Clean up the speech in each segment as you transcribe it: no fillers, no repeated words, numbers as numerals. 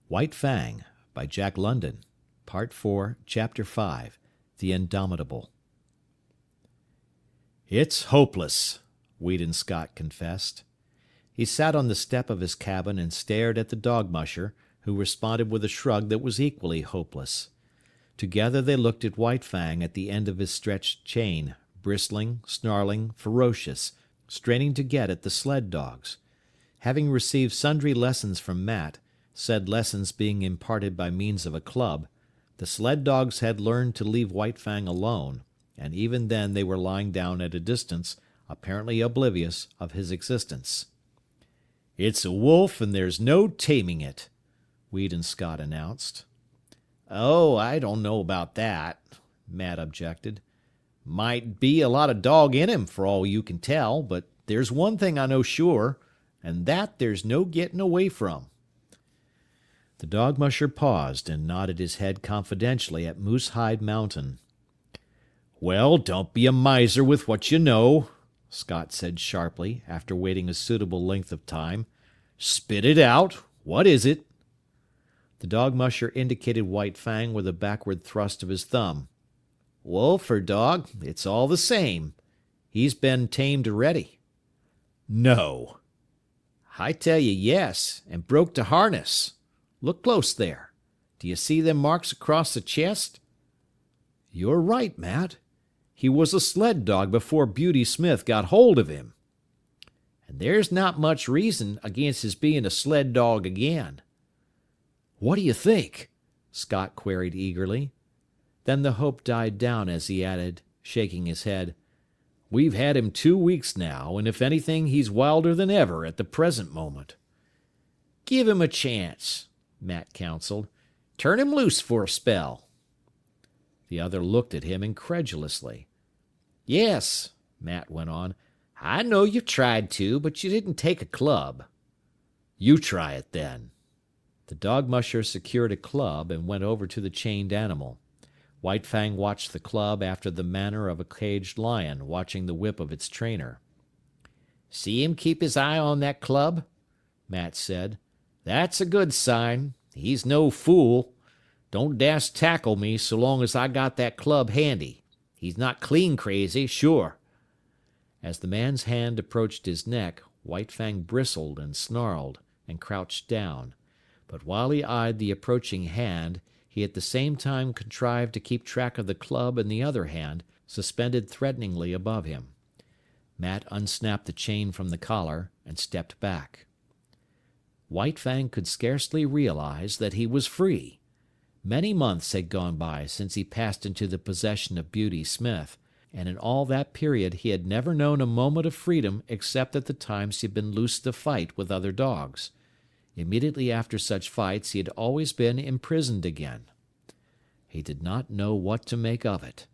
White Fang by Jack London. Part 4, Chapter 5, The Indomitable. "It's hopeless," Weedon Scott confessed. He sat on the step of his cabin and stared at the dog musher, who responded with a shrug that was equally hopeless. Together they looked at White Fang at the end of his stretched chain, bristling, snarling, ferocious, straining to get at the sled dogs. Having received sundry lessons from Matt, said lessons being imparted by means of a club, the sled dogs had learned to leave White Fang alone, and even then they were lying down at a distance, apparently oblivious of his existence. "It's a wolf, and there's no taming it," Weedon Scott announced. "Oh, I don't know about that," Matt objected. "Might be a lot of dog in him for all you can tell, but there's one thing I know sure, and that there's no getting away from." The dog musher paused and nodded his head confidentially at Moosehide Mountain. "Well, don't be a miser with what you know," Scott said sharply, after waiting a suitable length of time. "Spit it out. What is it?" The dog musher indicated White Fang with a backward thrust of his thumb. "Wolf or dog, it's all the same. He's been tamed already." "No." "I tell you yes, and broke the harness. Look close there. Do you see them marks across the chest?" "You're right, Matt. He was a sled dog before Beauty Smith got hold of him." "And there's not much reason against his being a sled dog again." "What do you think?" Scott queried eagerly. Then the hope died down as he added, shaking his head, "We've had him 2 weeks now, and if anything, he's wilder than ever at the present moment." "Give him a chance," Matt counseled. "Turn him loose for a spell." The other looked at him incredulously. "Yes," Matt went on, "I know you've tried to, but you didn't take a club." "You try it, then." The dog musher secured a club and went over to the chained animal. White Fang watched the club after the manner of a caged lion watching the whip of its trainer. "See him keep his eye on that club?" Matt said. "That's a good sign. He's no fool. Don't dast tackle me so long as I got that club handy. He's not clean crazy, sure." As the man's hand approached his neck, White Fang bristled and snarled and crouched down. But while he eyed the approaching hand, he at the same time contrived to keep track of the club in the other hand, suspended threateningly above him. Matt unsnapped the chain from the collar and stepped back. White Fang could scarcely realize that he was free. Many months had gone by since he passed into the possession of Beauty Smith, and in all that period he had never known a moment of freedom except at the times he had been loosed to fight with other dogs. Immediately after such fights he had always been imprisoned again. He did not know what to make of it.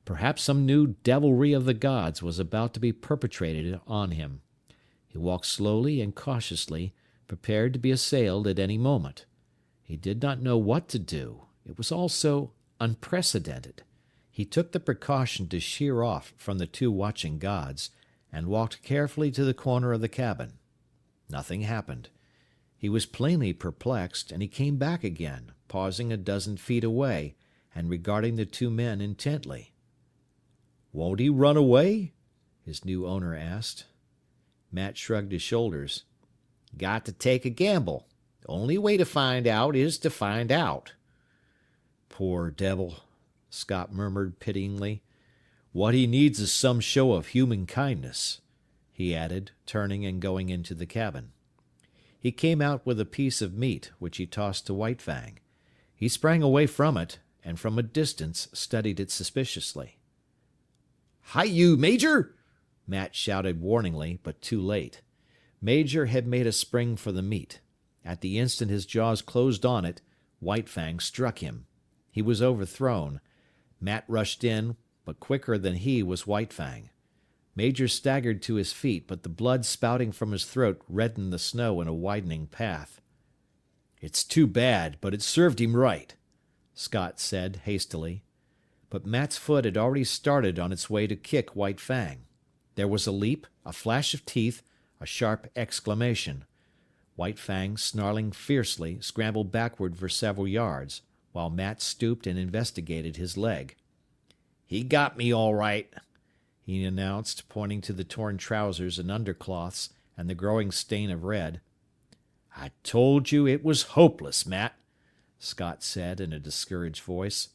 Perhaps some new devilry of the gods was about to be perpetrated on him. He walked slowly and cautiously, prepared to be assailed at any moment. He did not know what to do. It was all so unprecedented. He took the precaution to sheer off from the two watching gods, and walked carefully to the corner of the cabin. Nothing happened. He was plainly perplexed, and he came back again, pausing a dozen feet away, and regarding the two men intently. "Won't he run away?" his new owner asked. Matt shrugged his shoulders. "Got to take a gamble. Only way to find out is to find out." "Poor devil," Scott murmured pityingly. "What he needs is some show of human kindness," he added, turning and going into the cabin. He came out with a piece of meat, which he tossed to White Fang. He sprang away from it, and from a distance studied it suspiciously. "Hi, you, Major!" Matt shouted warningly, but too late. Major had made a spring for the meat. At the instant his jaws closed on it, White Fang struck him. He was overthrown. Matt rushed in, but quicker than he was White Fang. Major staggered to his feet, but the blood spouting from his throat reddened the snow in a widening path. "It's too bad, but it served him right," Scott said hastily. But Matt's foot had already started on its way to kick White Fang. There was a leap, a flash of teeth, a sharp exclamation. White Fang, snarling fiercely, scrambled backward for several yards, while Matt stooped and investigated his leg. "He got me all right," he announced, pointing to the torn trousers and undercloths and the growing stain of red. "I told you it was hopeless, Matt," Scott said in a discouraged voice.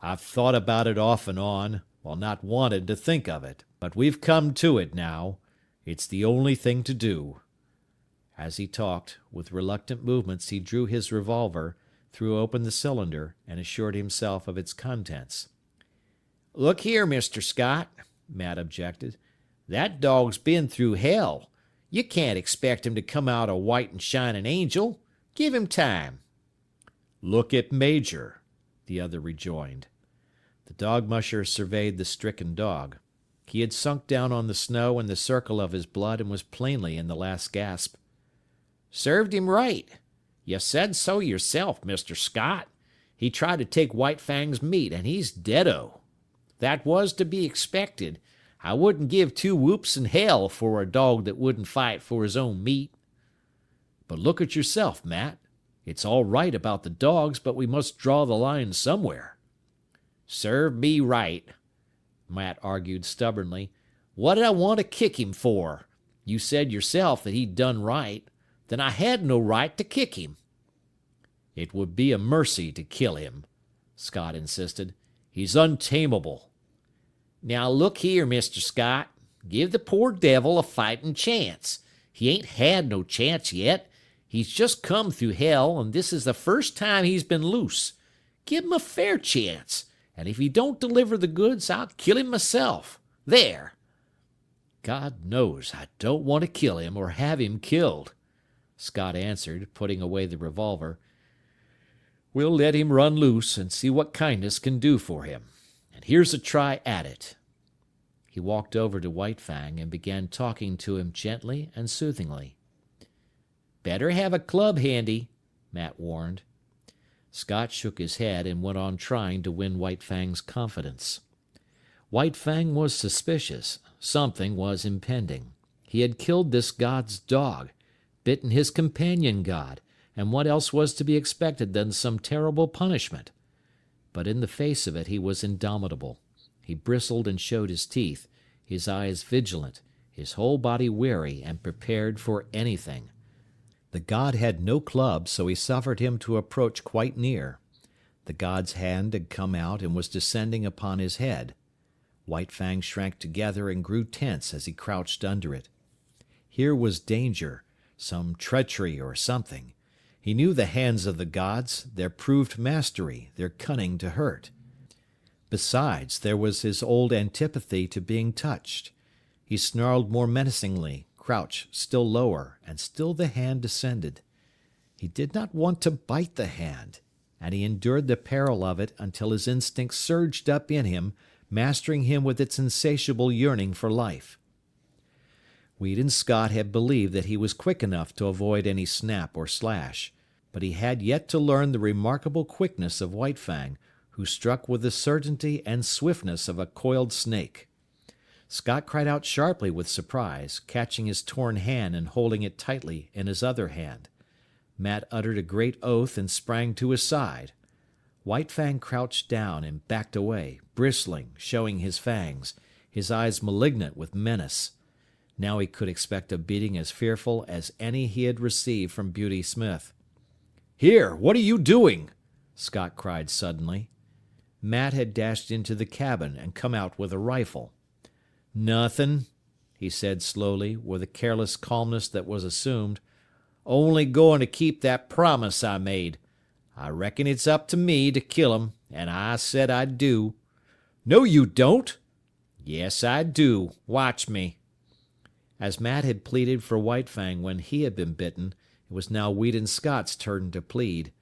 "I've thought about it off and on, while not wanted to think of it, but we've come to it now. It's the only thing to do." As he talked, with reluctant movements he drew his revolver, threw open the cylinder, and assured himself of its contents. "Look here, Mr. Scott," Matt objected. "That dog's been through hell. You can't expect him to come out a white and shining angel. Give him time." "Look at Major," the other rejoined. The dog musher surveyed the stricken dog. He had sunk down on the snow in the circle of his blood and was plainly in the last gasp. "Served him right. You said so yourself, Mr. Scott. He tried to take White Fang's meat, and he's deado. That was to be expected. I wouldn't give 2 whoops in hell for a dog that wouldn't fight for his own meat." "But look at yourself, Matt. It's all right about the dogs, but we must draw the line somewhere." "Serve me right," Matt argued stubbornly. "What did I want to kick him for? You said yourself that he'd done right. Then I had no right to kick him." "It would be a mercy to kill him," Scott insisted. "He's untamable." "Now look here, Mr. Scott. Give the poor devil a fighting chance. He ain't had no chance yet. He's just come through hell, and this is the first time he's been loose. Give him a fair chance, and if he don't deliver the goods, I'll kill him myself. There!" "God knows I don't want to kill him or have him killed," Scott answered, putting away the revolver. "We'll let him run loose and see what kindness can do for him. And here's a try at it." He walked over to White Fang and began talking to him gently and soothingly. "Better have a club handy," Matt warned. Scott shook his head and went on trying to win White Fang's confidence. White Fang was suspicious. Something was impending. He had killed this god's dog, bitten his companion god, and what else was to be expected than some terrible punishment? But in the face of it he was indomitable. He bristled and showed his teeth, his eyes vigilant, his whole body wary and prepared for anything. The god had no club, so he suffered him to approach quite near. The god's hand had come out and was descending upon his head. White Fang shrank together and grew tense as he crouched under it. Here was danger, some treachery or something. He knew the hands of the gods, their proved mastery, their cunning to hurt. Besides, there was his old antipathy to being touched. He snarled more menacingly, crouched still lower, and still the hand descended. He did not want to bite the hand, and he endured the peril of it until his instinct surged up in him, mastering him with its insatiable yearning for life. Weedon Scott had believed that he was quick enough to avoid any snap or slash, but he had yet to learn the remarkable quickness of White Fang, who struck with the certainty and swiftness of a coiled snake. Scott cried out sharply with surprise, catching his torn hand and holding it tightly in his other hand. Matt uttered a great oath and sprang to his side. White Fang crouched down and backed away, bristling, showing his fangs, his eyes malignant with menace. Now he could expect a beating as fearful as any he had received from Beauty Smith. "Here, what are you doing?" Scott cried suddenly. Matt had dashed into the cabin and come out with a rifle. "Nothin'," he said slowly, with a careless calmness that was assumed. "Only goin' to keep that promise I made. I reckon it's up to me to kill him, and I said I'd do." "No, you don't!" "Yes, I do. Watch me." As Matt had pleaded for White Fang when he had been bitten, it was now Weedon Scott's turn to plead.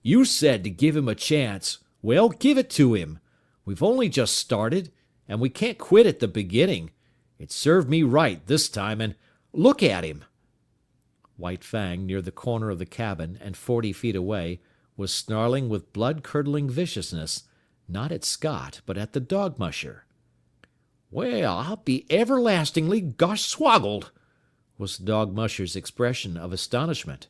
"You said to give him a chance. Well, give it to him. We've only just started, and we can't quit at the beginning. It served me right this time, and look at him." White Fang, near the corner of the cabin and 40 feet away, was snarling with blood-curdling viciousness, not at Scott, but at the dog musher. "Well, I'll be everlastingly gosh swoggled," was the dog musher's expression of astonishment.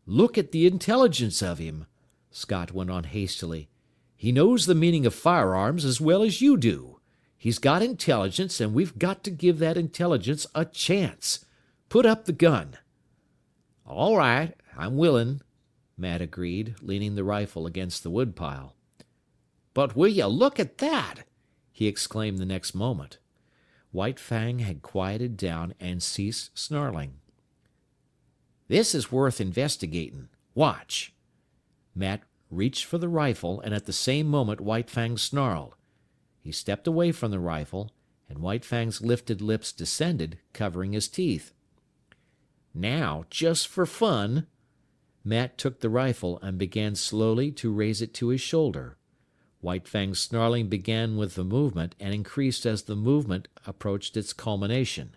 "Look at the intelligence of him," Scott went on hastily. "He knows the meaning of firearms as well as you do. He's got intelligence, and we've got to give that intelligence a chance. Put up the gun." "All right, I'm willin'," Matt agreed, leaning the rifle against the woodpile. "But will you look at that!" he exclaimed the next moment. White Fang had quieted down and ceased snarling. "This is worth investigating. Watch." Matt reached for the rifle, and at the same moment White Fang snarled. He stepped away from the rifle, and White Fang's lifted lips descended, covering his teeth. "Now, just for fun," Matt took the rifle and began slowly to raise it to his shoulder. White Fang's snarling began with the movement and increased as the movement approached its culmination.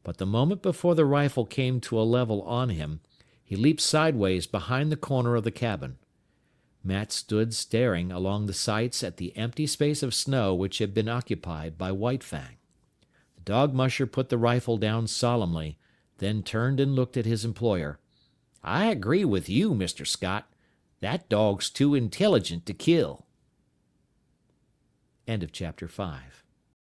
But the moment before the rifle came to a level on him, he leaped sideways behind the corner of the cabin. Matt stood staring along the sights at the empty space of snow which had been occupied by White Fang. The dog musher put the rifle down solemnly, then turned and looked at his employer. "I agree with you, Mr. Scott. That dog's too intelligent to kill." End of chapter 5.